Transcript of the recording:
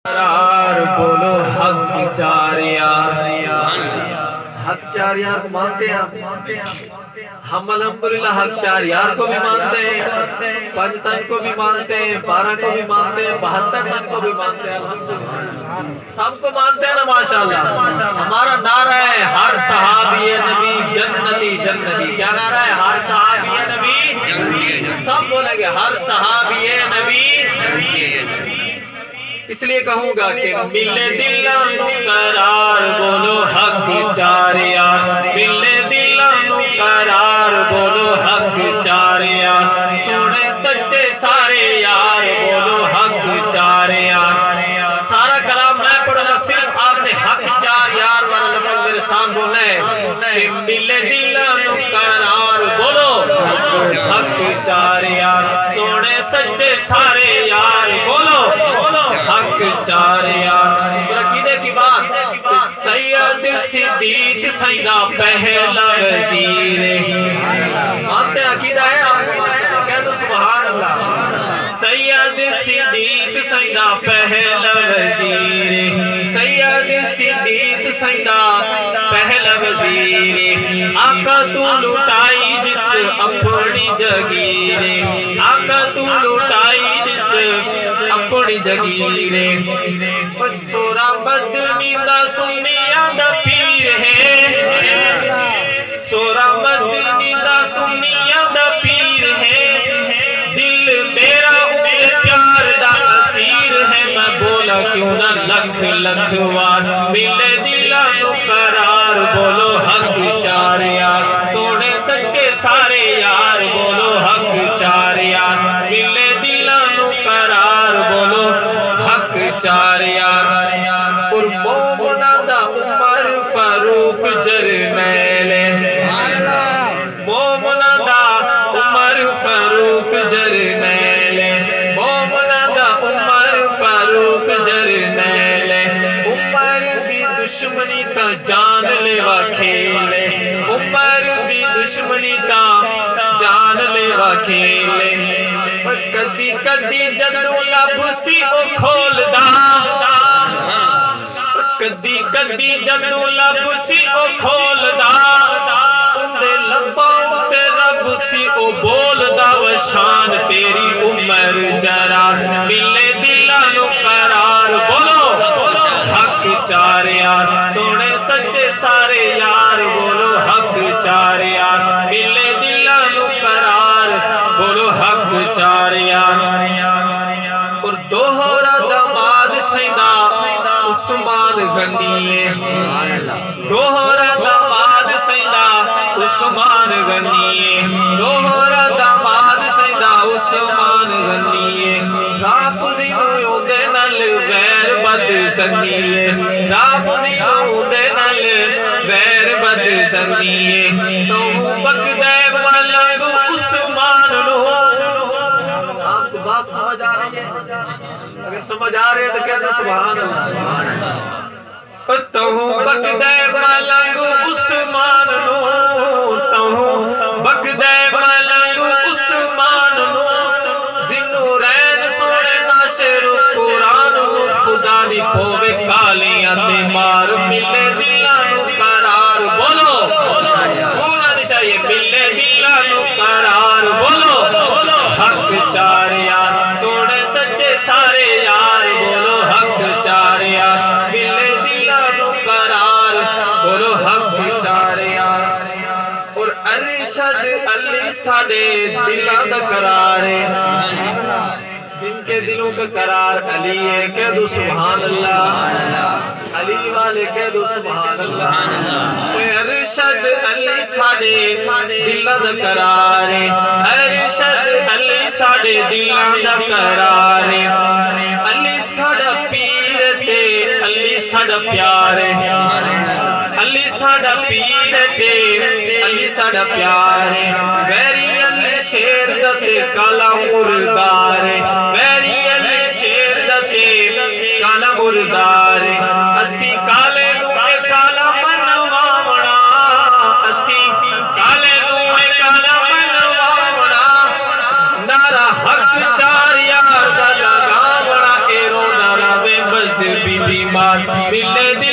قرار بولو حق چار یار، حق چار یار کو مانتے ہیں ہم الحمدللہ، حق چار یار کو بھی مانتے ہیں، 5 تن کو بھی مانتے ہیں، 12 کو بھی مانتے ہیں، 72 تن کو بھی مانتے ہیں، الحمدللہ سب کو مانتے ہیں نا ماشاءاللہ۔ ہمارا نعرہ ہے ہر صحابی نبی جنتی جنتی، کیا نعرہ ہے؟ ہر صحابی نبی، سب بولیں گے ہر صحابی نبی۔ اس لیے کہوں گا کہ ملے دلانو قرار بولو حق چار یار، ملے دلانو قرار بولو حق چار یار، سونے سچے سارے یار بولو حق چار یار۔ سارا کلام میں پڑھوں گا، صرف آپ نے حق چار یار والا لفظ میرے سامنے بولنا ہے کہ ملے دلانو قرار بولو حق چار یار، سونے سچے سارے یار بولو حق چار یار۔ اور عقیدے کی بات کہ سید صدیق سیدہ پہلا وزیر، مانتے ہیں عقیدہ ہے آپ کو؟ کہہ دو سبحان اللہ۔ سید صدیق سیدہ پہلا وزیر، سید صدیق سیدہ پہلا وزیر، آقا تو لٹائی جس اپنی جگیر، آقا تو لٹائی جس اپنی جگیر، سورا مدنی دا سنیا دا پیر ہے، سورا مدنی دا سنیا دا پیر ہے، دل میرا ان پیار دا اسیر ہے، میں بولا کیوں نہ لکھ لکھ وار، ملے دلانو قرار بولو حق چار یار، سونے سچے سارے یار بولو حق چار یار، ملے دلانو قرار بولو حق چار یار۔ اور مومنہ دا عمر فاروق جرنیل، مومنہ دا عمر فاروق جرنیل، مومنہ دا عمر فاروق جرنیل، عمر دی دشمنی تا جان لیوا کھیلے، عمر دی دشمنی تا جان لیوا کھیلے، کدی کدی جدو لب سی او کھول دا، کدی کدی جدو لب سی او کھول دا، اندے لباں تے رب سی او بول دا، وشان تیری عمر جرا، ملے دلانو قرار بولو حق چار یار، سونے سچے سارے یار بولو حق چار یار، ملے دلانو قرار بولو حق چار یار۔ اور دوہرا داماد سیدہ عثمان غنی، دوہرا داماد سیدہ عثمان غنی، دوہرا داماد سیدہ عثمان غنی، رافضی نو دے نال غیر بد سنگی، رافضی نو دے نال غیر بد سنگی، تو بکدے ملنگ عثمان نو۔ آپ کو بات سمجھ آ رہی ہے؟ اگر سمجھ آ رہے ہیں تو کہہ دو سبحان اللہ۔ تہوں بکدے ملنگ عثمان نو، تہوں بکدے ملنگ عثمان نو، ذنورین سونے ناشر قرآن نو، خدا دی پوے کالیاں تے مار، ملے دلانو قرار بولو، بولنا نہیں چاہیے، ملے دلانو قرار بولو حق چار یار، سونے سچے سارے یار بولو حق چار یار، ملے دلانو قرار بولو حق چار یار۔ اور ارشد علی ساڑے دلان دا قرار ہے، جن کے دلوں کا قرار علی ہے، کہہ دو سبحان اللہ، علی والے کہہ دو سبحان اللہ۔ ارشد علی ساڑے دلان دا قرار ہے، ارشد علی ساڑے دلان دا قرار ہے، علی ساڑا پیر تے علی ساڑا پیار ہے، علی ساڑا پیر تے علی ساڑا پیار ہے، ویری علی شیر دا تے کالا مردار ہے، ویری علی شیر دا تے کالا مردار ہے، اسی کالے نوے کالا منواونا، اسی کالے نوے کالا منواونا، نعرہ حق چار یار دا لگاونا، اے رو نعرہ وے بس بیمار ملے